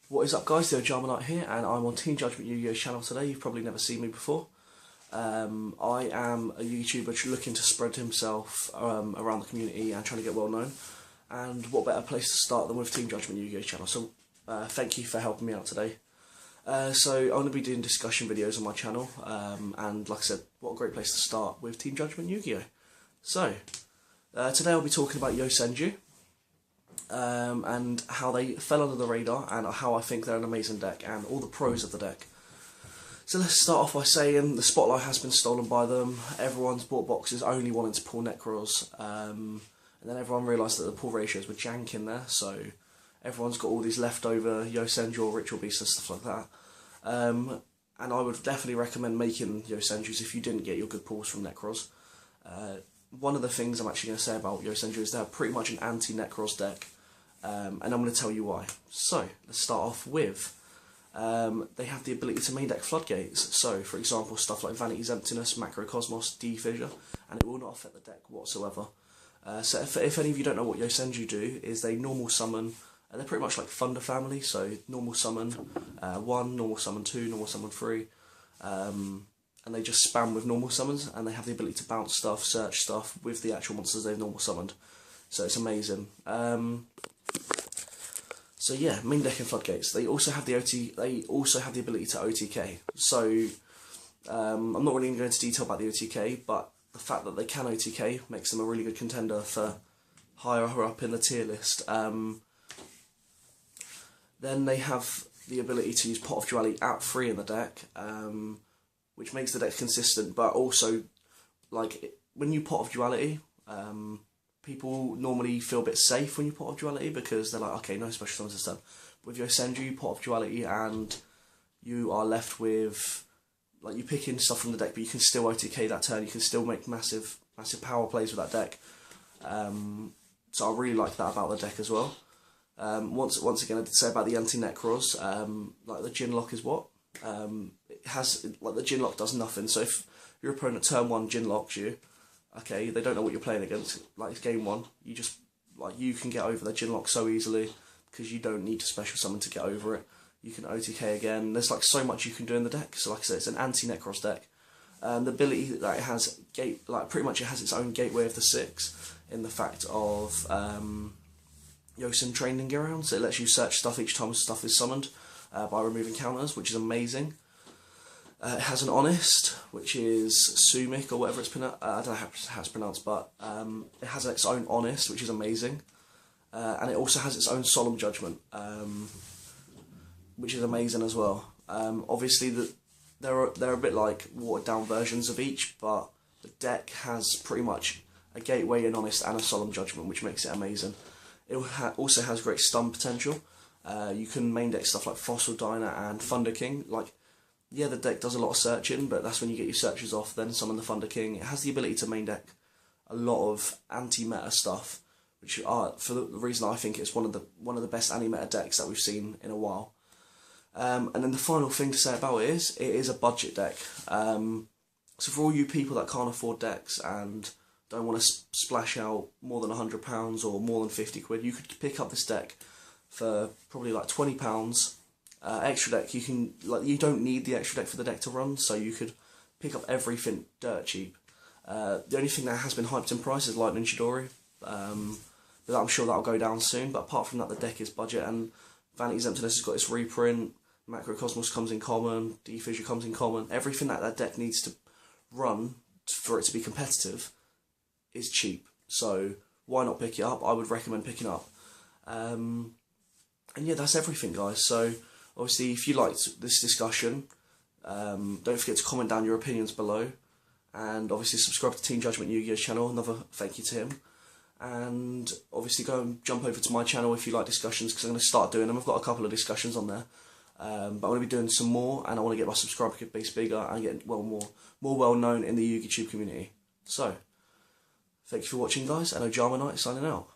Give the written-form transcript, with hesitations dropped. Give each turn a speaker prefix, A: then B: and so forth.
A: What is up guys, Ft.TheOjamaknight here, and I'm on Team Judgment Yu-Gi-Oh channel today. You've probably never seen me before. I am a YouTuber looking to spread himself around the community and trying to get well known. And what better place to start than with Team Judgment Yu-Gi-Oh channel. So thank you for helping me out today. So I'm going to be doing discussion videos on my channel, and like I said, what a great place to start with Team Judgment Yu-Gi-Oh. So today I'll be talking about Yosenjuuu. And how they fell under the radar, and how I think they're an amazing deck, and all the pros of the deck. So let's start off by saying the spotlight has been stolen by them. Everyone's bought boxes only wanting to pull Necros, and then everyone realised that the pull ratios were jank in there, so everyone's got all these leftover Yosenjuuu Ritual Beasts and stuff like that. And I would definitely recommend making Yosenjuus if you didn't get your good pulls from Necros. One of the things I'm actually going to say about Yosenjuuu is they're pretty much an anti-Necros deck. And I'm going to tell you why. So, let's start off with, they have the ability to main deck floodgates. So, for example, stuff like Vanity's Emptiness, Macrocosmos, D-Fissure, and it will not affect the deck whatsoever. So, if any of you don't know what Yosenjuuu do, is they normal summon, they're pretty much like Thunder Family, so normal summon 1, normal summon 2, normal summon 3, and they just spam with normal summons, and they have the ability to bounce stuff, search stuff with the actual monsters they've normal summoned. So it's amazing. So yeah, main deck and floodgates. They also have the ability to OTK. So I'm not really going to go into detail about the OTK, but the fact that they can OTK makes them a really good contender for higher up in the tier list. Then they have the ability to use Pot of Duality at 3 in the deck, which makes the deck consistent. But also, like when you Pot of Duality, people normally feel a bit safe when you Pot of Duality because they're like, okay, no special summons this turn. With Yosenjuuu, you Pot of Duality and you are left with, like, you pick in stuff from the deck, but you can still OTK that turn. You can still make massive power plays with that deck. So I really like that about the deck as well. Once again, I did say about the anti-Necros, like the Jinlock is what? It has, like, the Jinlock does nothing. So if your opponent turn 1 Jinlocks you, okay, they don't know what you're playing against. Like, it's game 1. You just, like, you can get over the Jinlock so easily because you don't need to special summon to get over it. You can OTK again. There's, like, so much you can do in the deck. So, like I said, it's an anti-Necros deck. The ability that it has, pretty much it has its own gateway of the 6 in the fact of Yosen Training Ground. So it lets you search stuff each time stuff is summoned by removing counters, which is amazing. It has an Honest, which is Sumik or whatever it's pronounced. I don't know how it's pronounced, but it has its own Honest, which is amazing. And it also has its own Solemn Judgment, which is amazing as well. Obviously, they're a bit like watered down versions of each, but the deck has pretty much a Gateway, an Honest, and a Solemn Judgment, which makes it amazing. It also has great stun potential. You can main deck stuff like Fossil Diner and Thunder King. Like, yeah, the deck does a lot of searching, but that's when you get your searches off, then summon the Thunder King. It has the ability to main deck a lot of anti-meta stuff, which are, for the reason I think it's one of the best anti-meta decks that we've seen in a while. And then the final thing to say about it is a budget deck. So for all you people that can't afford decks and don't want to splash out more than £100 or more than 50 quid, you could pick up this deck for probably like £20. Extra deck, you don't need the extra deck for the deck to run, so you could pick up everything dirt cheap. The only thing that has been hyped in price is Lightning Chidori, but I'm sure that'll go down soon. But apart from that, the deck is budget, and Vanity's Emptiness has got its reprint, Macrocosmos comes in common, D-Fissure comes in common. Everything that deck needs to run for it to be competitive is cheap, so why not pick it up? I would recommend picking up. And yeah, that's everything, guys. So obviously, if you liked this discussion, don't forget to comment down your opinions below. And obviously subscribe to Team Judgment Yu-Gi-Oh's channel, another thank you to him. And obviously go and jump over to my channel if you like discussions, because I'm going to start doing them. I've got a couple of discussions on there. But I'm going to be doing some more, and I want to get my subscriber base bigger and get more well known in the Yu-Gi-Oh community. So, thank you for watching, guys, and Ft.TheOjamaknight signing out.